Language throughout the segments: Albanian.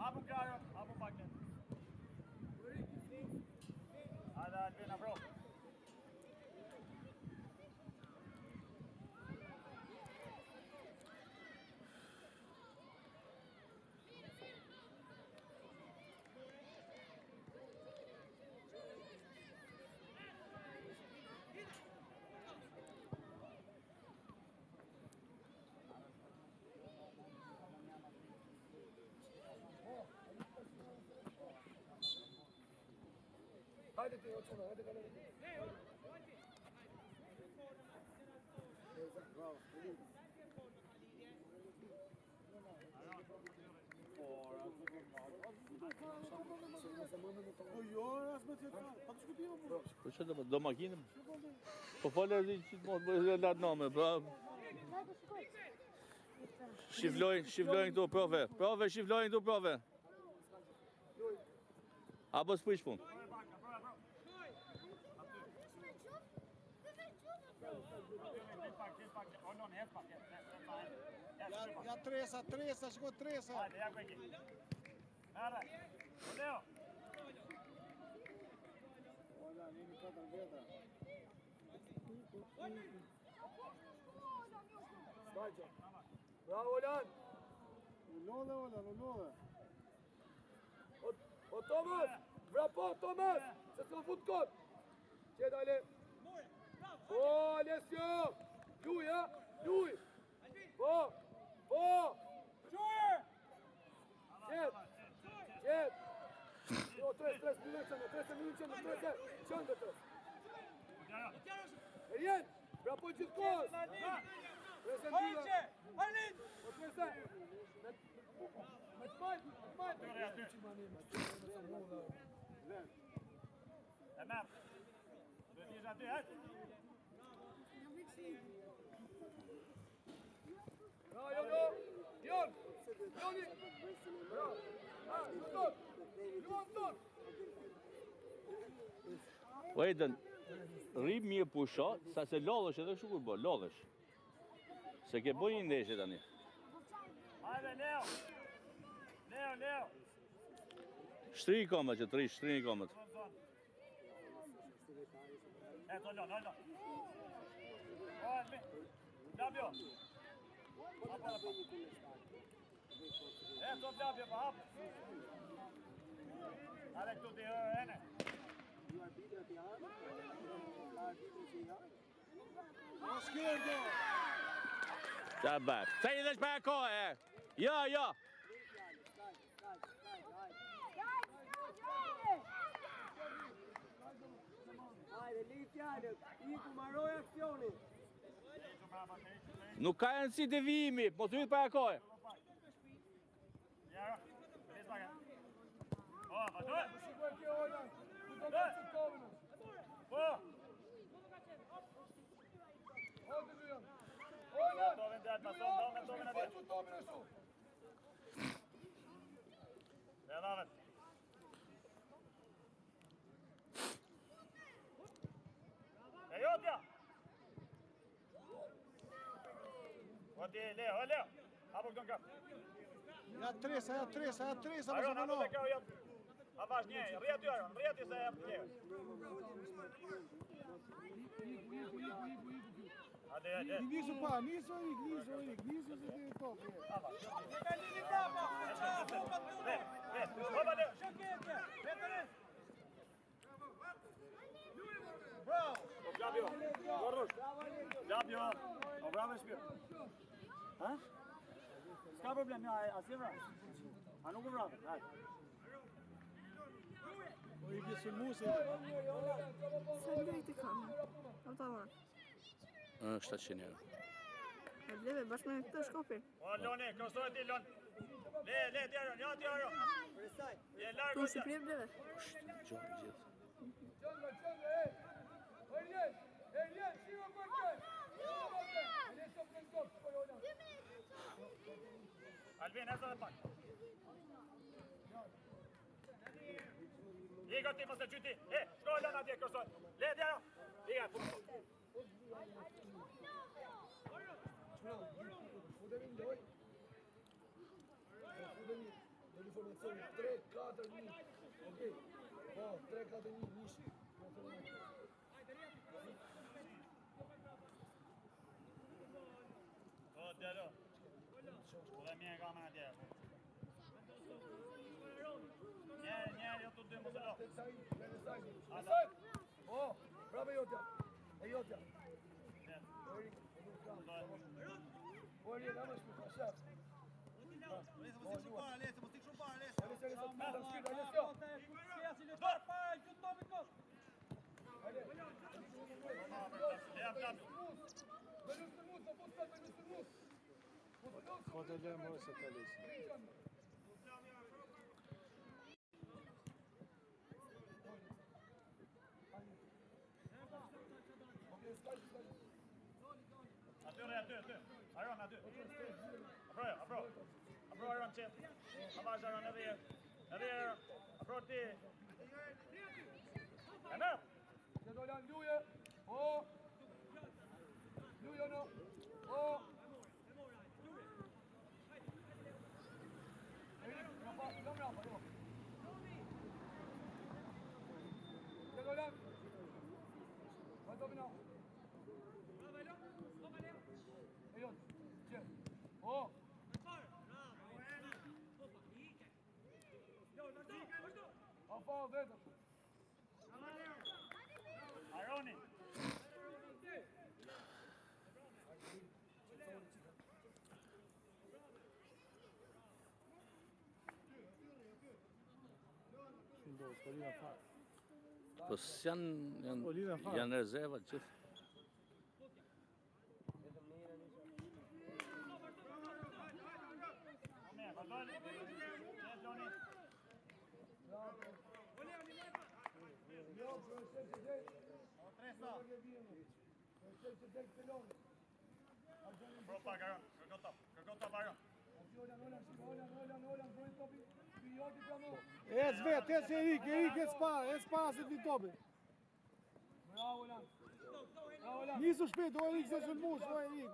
Hapu Krajo, hapu paket. Hajde Albin, afro. Hajde ti, očuna, hajde ga ne vidi. Bravo. Po jo, as me tjetë, pa të shkutimo, bro. Po që do makinë? Po falë e që të mos bëjë latë nome, pra... Shiflojnë këtu, profe. Profe, shiflojnë këtu, profe. Apo s'prish punë? Ja tresa, shko tresa. Hajde, ja ku e ki. Merre, Leo. Ola, njeni 4 vjetra. Skajqa. Bravo, Olan. Ullove. O Tomas, vrapo Tomas, se s'lo fut kot. Qed Ale. Po, Alessio. Luj, ha? Luj. Po. Qed. Jo, 3 minutë, 3 qëndë të. Erjen, vrapo gjithë kohës. Hojqe, Arlin. Po trese. Me të majtë. E merë. Do t'ish aty, hajtë. Bravo, Joni. Bravo. Luan. Vajtën, rrim mirë pusha, sa se lodhësh edhe shukur bo, lodhësh. Se ke boj një ndeshje tani. Hajde, Leo. Leo. Shtri i komët që të rish, shtri i komët. Eto, Lon. O, Albin. Labjo. Eto, Labjo, pa hapë. Hajde këtu t'i ene. Qa bërë, se i dhe shpe e kohë, e? Jo. Hajde, li fjallë, iku maroj aksionin. Nuk ka e nësi devijimi, mos të vitë për e kohë. Ja, bëris paket. O, vazhdoj. Shikoj kjo, Olan. Do të që kovënë. Po. Hajde, Lujan. Olan. Tovin të atë, mason, tovin atë. Faqë tovin e shu. Dhe dhavet. E jotja. O ti, Leo. Apo këto në kap. Ja tresa, Ajo, në të kjo jotë. A vash një, rrjeti ajo, rrjeti se e Leo. Hajde. Nisu pa, nisu se të top. Lili bravo. Opa, Leo. Bravo. Gjabjo. Gordush. Gjabjo. O bravo shpirë. Ha? S'ka problem, ja, asje vrave. A nuk u vrave, hajde. O i bje sulmuse. Se ndrejti kamë. Ata marë. 700 euro. E bleve, bashkë me këtë shkopi. O, Loni, kërstoj ti, Lon. Le, tjero, ja, tjero. Je largo, Tu si prije bleve. Gjorë gjithë. Qëndë, Erjen, shimo për këtë. Erjen, stop. Albin, e dhe pak. Je gati, mos e qyti. Shko Lon atje, kërstoj. Le, tjero. Liga, futbol. Nesër 3-4-1. Okej. Po, 3-4-1 nishi. Po, dero. Dhe mje ka me atje. Njerë, jo të dy më të lo. Asaj! Po, bravo Jotja. E Jotja. Po, Erik, ama shpi, pa shef. Aty. Aron, aty. Afro. Afro Aron qep. Avash Aron edhe herë. Edhe herë. Afro ti. Kamer. Dhe dolan luje. Po. Luje no. Po. Erik, rapa, jo. Dhe dolan. Vado bina. Ejot, qe. Po. Afa, vetëm. Aroni. Po janë rezerva gjithë. Ec vet, ec Erik, ec para se ti topi. Bravo, Lan. Bravo, Lan. Nisu shpejt, o Erik, se sulmus, o Erik.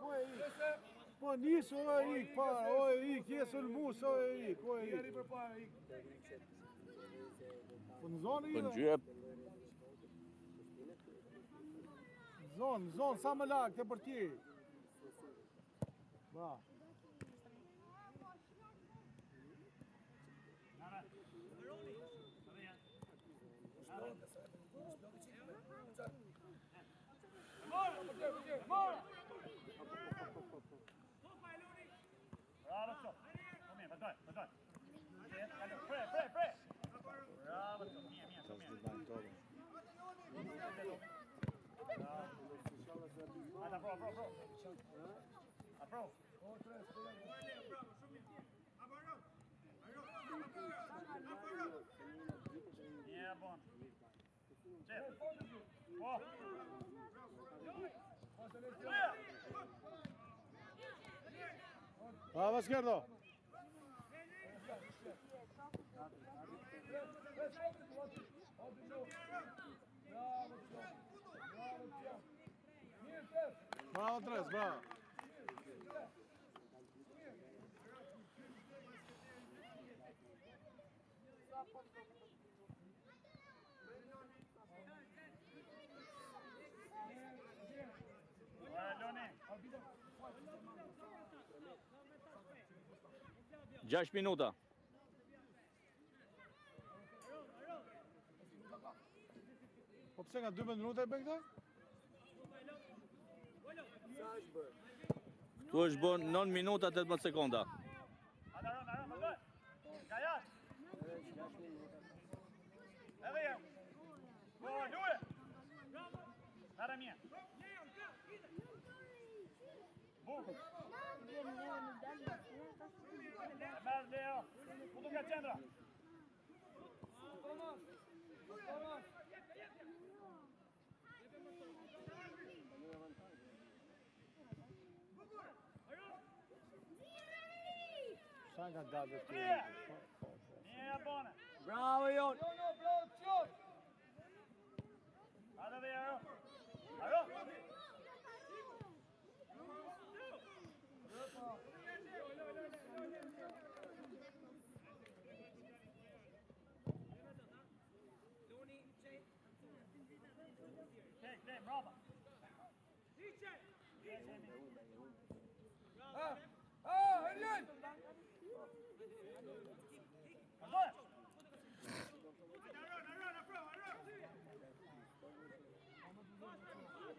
Po nisu, o Erik, para, o Erik, je sulmus, o Erik. Jeri për para, Erik. Po në zonë i Po ngjyep. Zonë, sa më larg, te për ti. Bra. Bravo, Ciò. Kom igjen, vent. Pre. Bravo, Ciò. Mia. Apro. Mia, buon. Cep. Po. Bravo, Scherdo. Bravo, Tres, bravo. Loni. 6 minuta. Po pse nga 12 minuta e bën këtë? Këtu është bën 9 minuta 18 sekonda. Aron, vëllai. Gajat. Edhe ja. Po, luje. Ara mia. Buku. Merë Leo. Ku du ka qendra? Sa nga dalë të Mia bone. Bravo, Jon. Bravo, Ciò. Ada dhe Aron. Helen!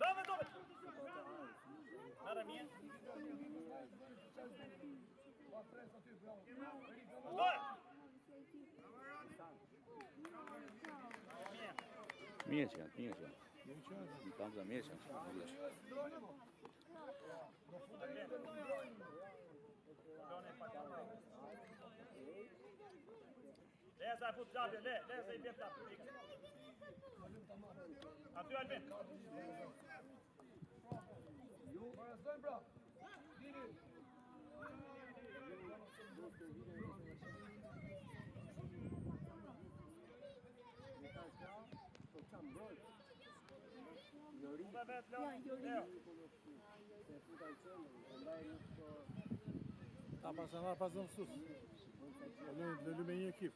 Dove, dove? Nada minha. Dove? Mirë që janë. Në kam za mirë që janë. Le sa fut gjabje, le sa I bje plap. Aty Albin. Barazojnë bra. Dini. Uve vet, Leo. Ta pasanar pas në mësus. Lëllu me një ekip.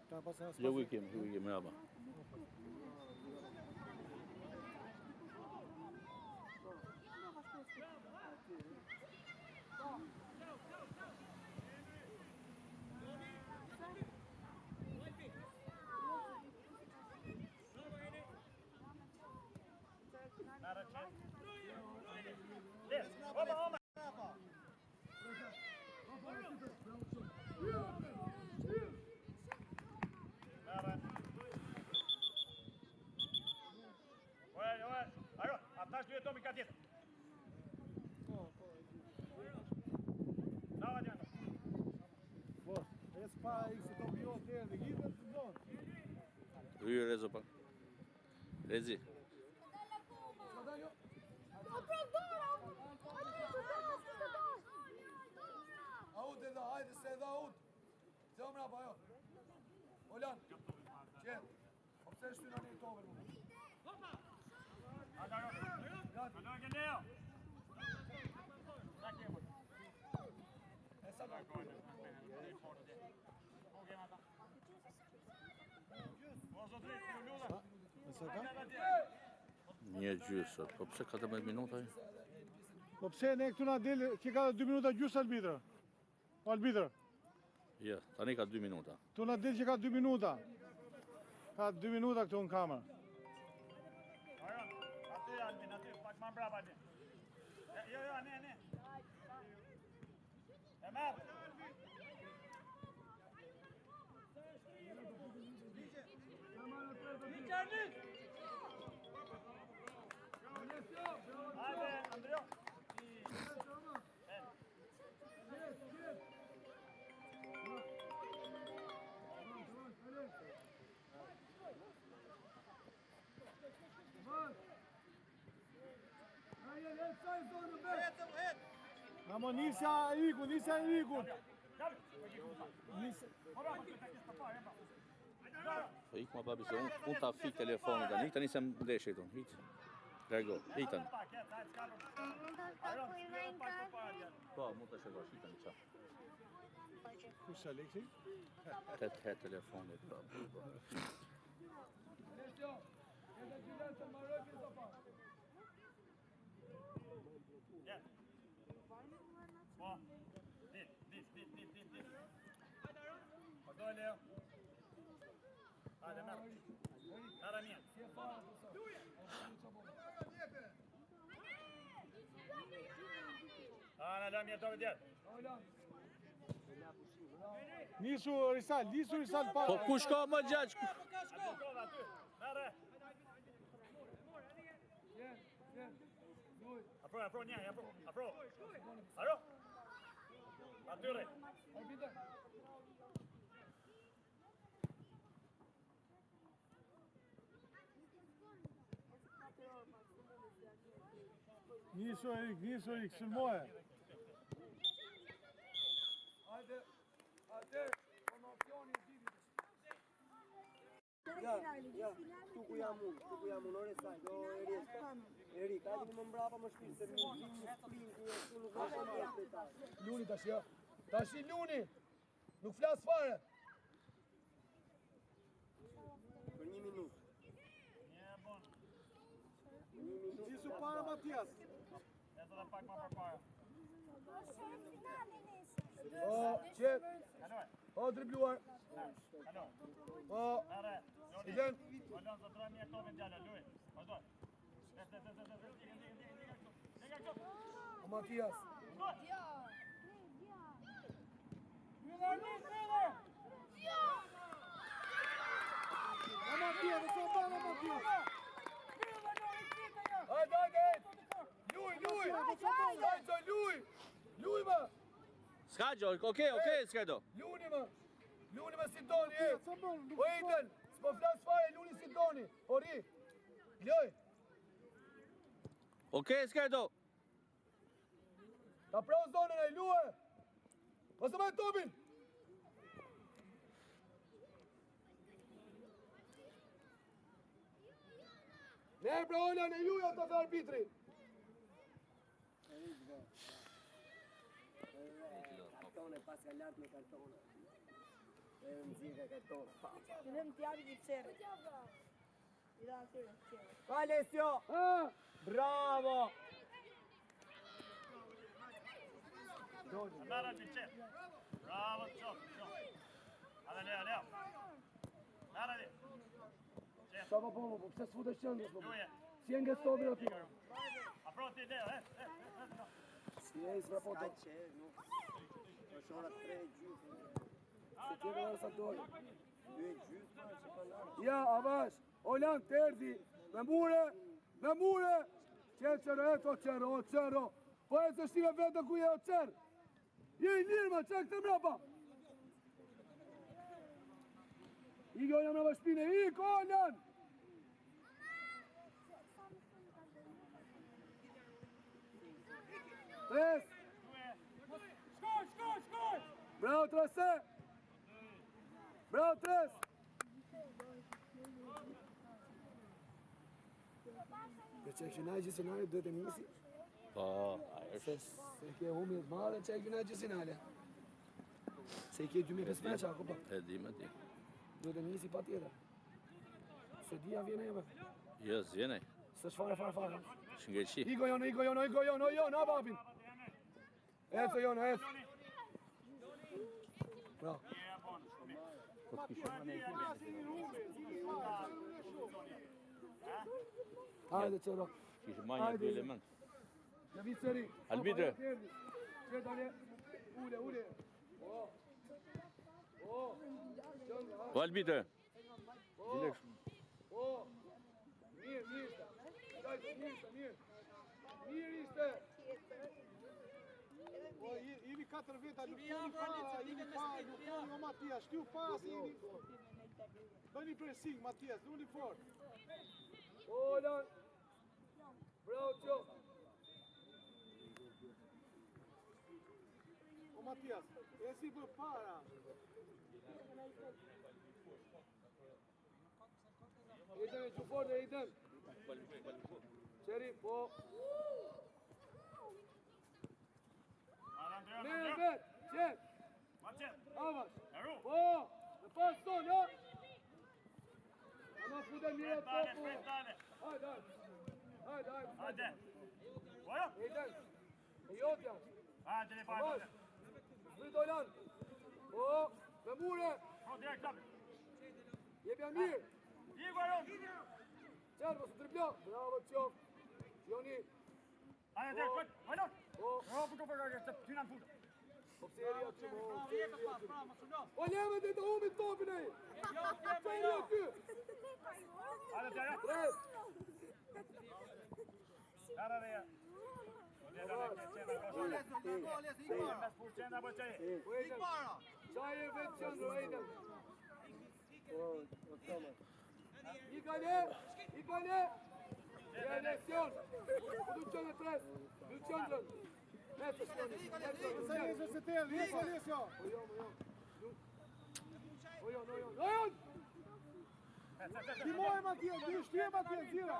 Ta pasanar Ju ikim, mraba. Nada chance. Yes, vamos. Nada. Oye. Ajo, atash dy Tomi ka tjetër. Nava janë. Po, e s'pa I se do bjo të erë dhe gjithë të ndonë. Hyjë Rezo pak. Rezi. Aut edhe, hajde se edhe aut. Se omra pa jo. Olan. Qenë. O pse shtyna një tover mu? Ajo, Leo. E sa da kojnë. E sa ka? Një gjysë, po pse 14 minuta? Po pse ne këtu na del, që ka 2 minuta gjysë arbitra. Arbitra. Ja, tani ka 2 minuta. Tu na del që ka 2 minuta. Ka 2 minuta këtu në kamerë. Ajo, aty Albin, pak më brapa Albin. Jo, ne. E merr. Hajde, Andreo. Amo nisja iku. Po ik ma babi se unë ta fik telefonin tani, tani se më ndeshe këtu. Hiq. Largo, ik tani. Po, mund të shëgosh, ik tani qa. Kush Aleksi? Te telefonit, po. Alessio, edhe gjithën të marrë këtë pa. Po. Dit. Po doj Leo. Hajde, merr. Nada minha. Ana la mia dove diet. Nisu Risal pa. Po kush ka më gjaq? Aty. Merre. Afro, një, afro. Alo? Atyre. Arbiter. Nisu Erik, sulmoje. Hajde, promocionin gjithit. Ja, tu ku jam unë, ore saj, do Erik, hajde më mbrapa më shpinë, se më një sprint, tu nuk është një detaj. Luni tash ja. Tash Luni. Nuk flas fare. Për 1 minutë. Nie, bon. 1 minutë. Nisu para Matias. Esa dhe pak ma përpara. O, qet. Kaloj. O, dribluar. Kaloj. O, Mere. Iden. Volon të trojë mirë topin djallë, luaj. Vazhdo. O, Matias. O Matias, só para Matias. Hajde, hajde. Luj, luj. Hajde, luj. Luj, ma. S'ka gjë, okej, s'ka do. Luni, ma. Luni, ma, si doni, e. Sa bën? O, Iden. S'po flas fare, luni si doni. O, ri. Loj. Okej, s'ka do. Ta prao zonën e luaj. Ose me topin. Ne, pra, Ola, ne luja të dhe arbitri. Kartone, pas ka lartë me kartone. E më zirë kartone. Fillim t'javi një qërë. I da atyre, qërë. Pa, Lesio! Bravo! Merë një qetë. Bravo, qop. Hajde, Leo. Merë një. Sa po, pse s'fute qëndës, po? Luje. Si e nge stopin ati. Afro ti Leo, Si e i s'rapo Ka të. qërë, nuk. Është ora 3 gjysë. Se tjere dhe sa dojë. 2 gjysë, pa, që ka lartë. Ja, avash. Olan, të erdi. Me mure. Qërë, o qërë. Po e të shtive vetë ku je o qërë. Je i lirë, ma, qërë këtë mrapa. Iko, Olan, mrapa shpine. Iko, Olan. Tres. Shkoj! Bravo, Trese. Bravo, Tres. Për që këshina i gjësinale, duhet e nisi. Po, ajo është. Se ke humi të madhe, që këshina i gjësinale. Se ke 2015, ako pa. E di me ti. Duhet e nisi pa tjetër. Se dia vjene e me. Jo, zjene. Se fare. Shëngëqi. Iko jonë, ha babin. Ecë jonë, ecë. Bravo. Hajde, qëro. Kishë manja dy element. Në vitë sëri. Albitre. Qëtë ale. Ule. Po, Albitre. Mirë ishte. Mirë ishte. Po, jemi 4 veta, luftoni para, luftoni o Matias, shtiu pas, bëni pressing, Matias, luni fort. Olan. Bravo, qo. O Matias, e si për para. Ejden e që fort e ejden. Qeri, po. Ne e vetë, qetë. Avash. Po, në pas ton, ja. Ama fute mire topu. Hajde. Ejden. E jotë janë. Avash. Zbrit Olan. Po, me mure. Jepja mirë. Qërë, mos të triplo. Bravo, qof. Joni. Po, po pse eri aty, po leme dhe të humit topin e i. Që eri aty. Tres. Qaj e vetë qëndro, ejden. Ikale. Realizacion. Du qëndë tres. Du qëndrën. Mesë shkoni. Lesio se te, Lesio. Ojon. Dimoj Matias, dy shtje Matias, zira.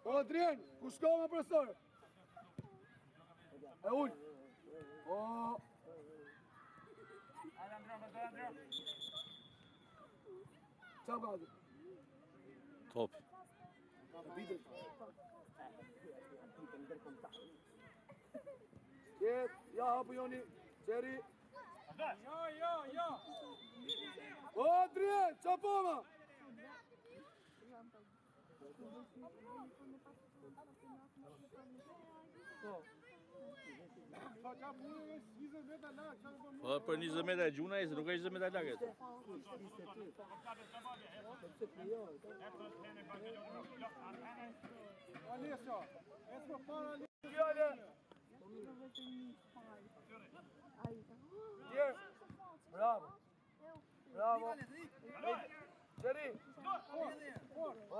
O, Adrian, ku shko me profesor? E unë. O. Qa bazi? Topi. Qet, ja hapu Joni, Qeri. O, Adrien, qapoma! Po për 20 metra gjuna e se nuk ka 20 metra lagët. Alessio, ecco per para Fjale! Dje! Bravo! Bravo! Qeri! O!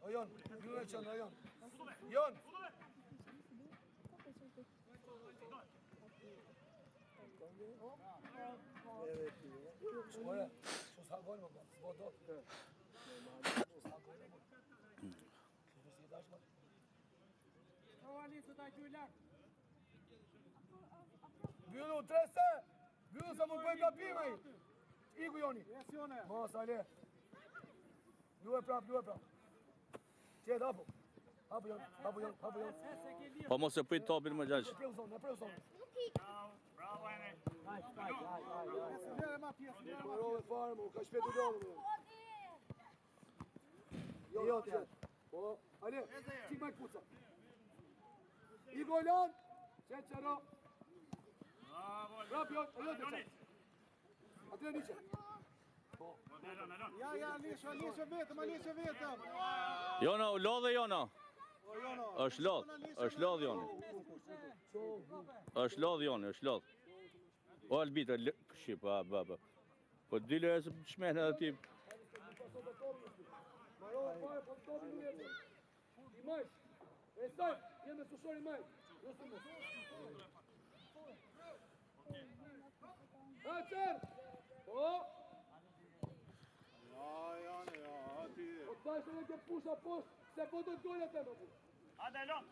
O Jon, ju e qënë, o Jon. Jon! Shkoje, që s'ha gojnë më bërë, s'bo do të. S'ha gojnë më bërë. Që si dash më? Byllu, 3 se! Byllu se më bëjnë gabime i! Iku Joni! Mos, ale! Luaj prap, luaj prap! Qetë, hapu! Hapu Jon, hapu Jon, hapu Jon! Po mos e prit topin më gjaq. Ne preu zonë, ne preu zonë! Bravo, Ene. Po rove farë mu, ka shpetu lodhë mu! Jo, qetë! Po, ale, qik ma i këpuca! Iku Olan! Qetë qero! Bravo, Jon, e jote qetë! Atëre një qetë! Ja, Alessio vetëm, Alessio vetëm. Jono, lodhe Jono. Është lodh Joni. Është lodh Joni, është lodh. O Albita, shi, pa. Po dile e se shmehne dhe ti. Marova fare, po të topi në jetë. I majsh. E saj, jeme sushor i majsh. Ha, qërë! Po! Po të bajshë edhe ke pusha poshtë, se po do të gojnë atë më pushë. Hajde, Elon.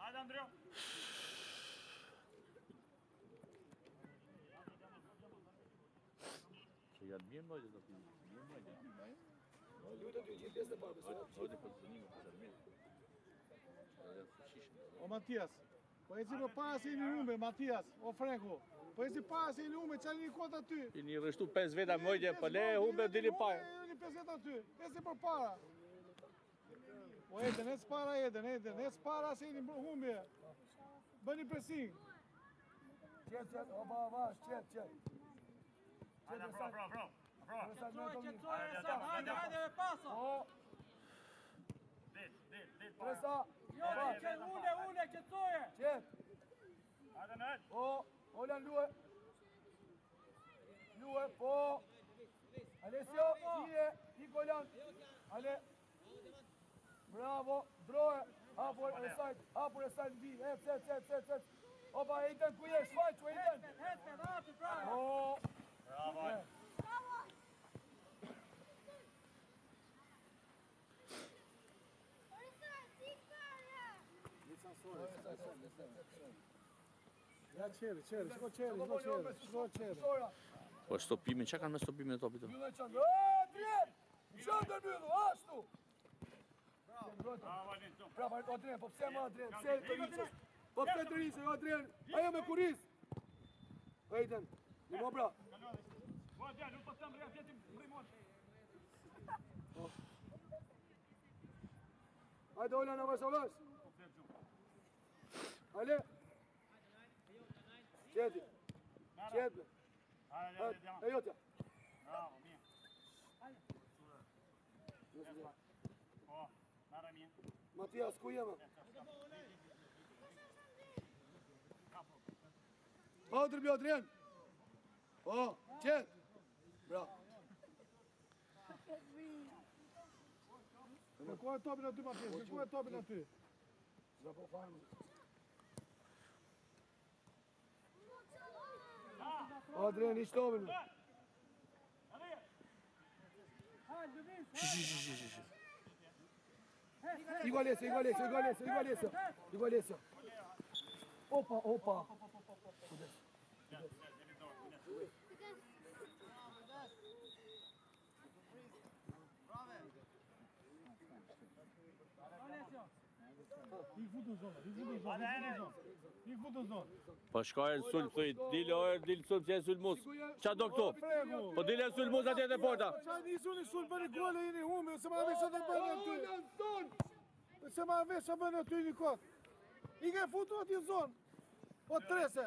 Hajde, Andreo. Që janë mirë mëjtë të pinë. Mirë mëjtë. Ju të dy gjithë pjesë të parë, besë. Ojde për të njëmë, për të mirë. O Matias, po eci për para se i një humbe, Matias, o Franco. Po eci para se i një humbe, qani një kota ty. I një rështu 5 veta mëjtje, për le humbe dili pajë. Një 5 veta ty, eci për para. O Eden, eci para Eden, eci para se i një humbe. Bëni pressing. Qetë, oba, qetë. Hajde, bravo. Hajde, paso. O, Del. Tresa. Ule, qëtësoje. Qetë. Hajde, Noel. O, Olan luaj. Luaj, po. Alessio, ije, Iko Olan. Ale. Bravo, droje. Hapur e sajt mbi. Cet. Opa, Ejden, ku je? Shfaqu, Ejden. O. Bravo. Ja qeri, shko qeri. Po stopimin, që kanë me stopimin e topit të? Mbyllë e qëndë. Adrien! Në qëndër mbyllu, ashtu! Bravo, Alin. Bravo, Adrien, po pse më Adrien? Pse të rriqës? Po pse të rriqës, Adrien? Ajo me kuris! Ejden, një mo bra. Vajde, nuk po them reagetim primon. Hajde, Olan, në vash. Ale. Qeti. Hajde, E jotja. Bravo, mirë. Po, nare mirë. Matias, ku jema? Po, drbi Adrien. Po, qet. Bravo. Kërkoj topin aty, Matias, kërkoj topin aty. Zra po farmë. Adrien, i shtobin. Igualesio. Opa. Po shkoj në sulm, thuj, dilë sulm që e sulmus. Qa do këtu? Po dilë e sulmus atje dhe porta. Qa nisu një sulm bëni gole jeni hume, se ma vesha të bëni aty. Se ma vesha bëni aty një kot. I ke futu aty në zonë. Po trese.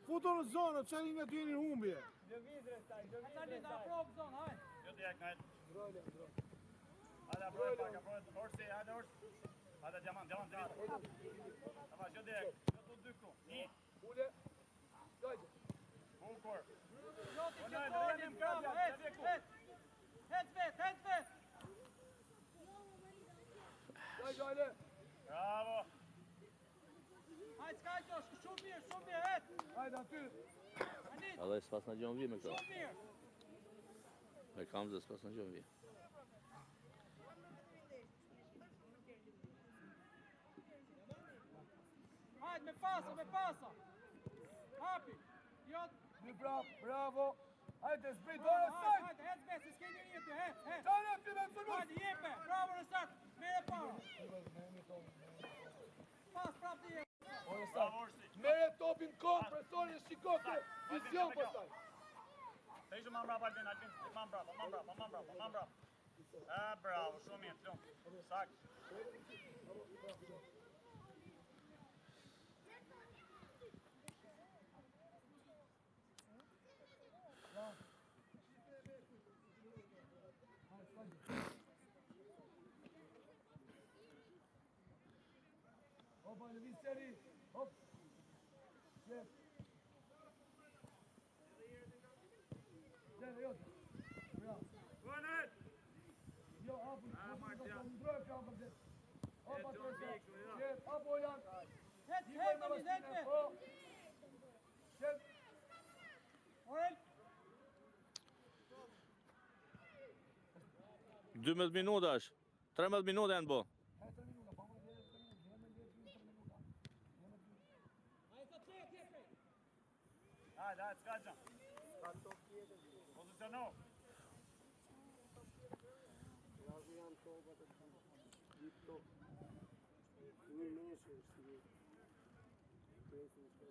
Futu në zonë, qa një aty jeni humbje. Hajde, brojnë paka, brojnë, horsi, hajde horsi. Hajde, diamant, Tava, gjë direkt, gjë të dy këtu, një. Ule, gajde. Bukur. Gajde. Bravo. Hajde, skajtë, shumë mirë, hetë. Hajde, aty. Edhe s'pas në gjonë vi me këto. Shumë mirë. Me kam dhe s'pas në gjonë vi. Hajde, me pasa. Hapi. Jot. Një bravo. Hajde, zbrit, dore sajt. Hajde, hec besi, s'ke një njëtë, hec. Qane, ti me të Hajde, jepe, bravo në sakt, mere para. Pas prap të jepe. Bravo, horsi. Mere topin kohë, presorin, shikote, vizion përstaj. Të ishë ma mbrapa, Albin, ma mbrapa. Bravo, shumë mirë, të lumë. Sakt. Opa, në visë qeri. Hop. Qep. Qep, jote. Bravo. Gënët! Jo, apu, të ndrojë pra për dhe. Opa, të rëse. Qep, apu, janë. Hec, hec. Qep. Orel. 12 minuta është. 13 minuta janë bo. Hajde, skaqëm. Pozicionu. Lagu janë topat e gjithë topë. Një meshë është një. Presin që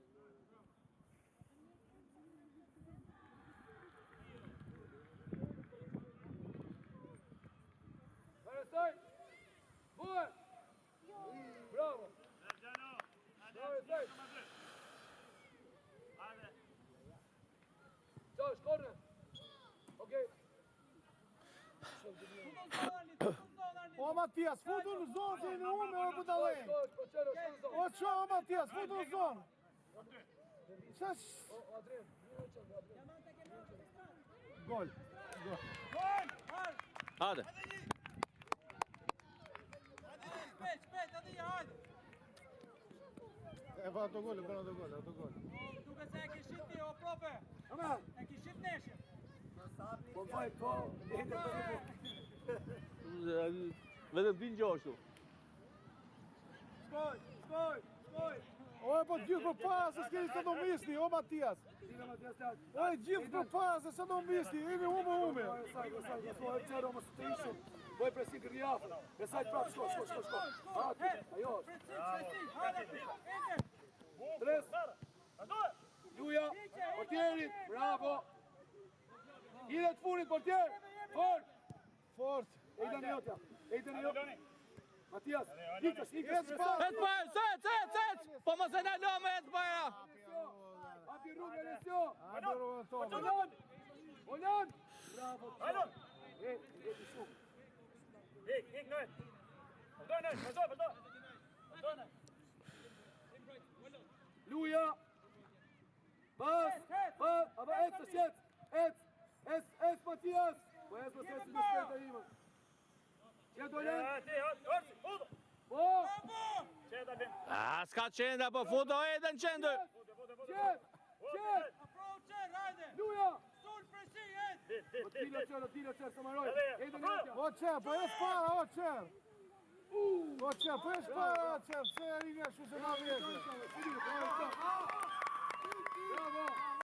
Arrestaj! Buë! Bravo! Gjano. Arrestaj! Hajde. Qash, korner! Okej. O Matias, futu në zonë që i në ume o budalej! O qa o Matias, futu në zonë! Qash... Gol! Hajde. Shpejt, hajde. E fa ato gol, ato gol. Duke se e kishit ti, o profe. Amen! E kishit neshën. Po fajt, po... Vetëm din gjashtu. Skoj! O e po gjithë për para se s'keni se do misni, o Matias! O e gjithë për para se do misni, imi hume! O e qero më së të ishëm, o e presin kërë jafë, e sajt prapë, shko! Ajo është! Tres! Luja, portierit, bravo! Ide të funit, portier! Fort! Ejde në jotja! Matias, ikës, Cet! Po mos e në lome, et bajra! Api rrugë, Alessio! Olan! Bravo! Alon! Ti shumë! Ik, nëjt! Përdojnë! Luja! Pas! Aba ec Matias! Po ec në shpeta ima! Qetë Olan! Horsi, fudo! Po! Qetë Albin! S'ka qenda, po fudo edhe në qendër! Qetë! Approach, hajde. Luja! Sul presi, hec. Tila qërë, samaroj! Ejde në jotja! O qërë, po e s'para, o qërë! Po që, pësh para që, pse e rinja shu se ma vjetë. Bravo!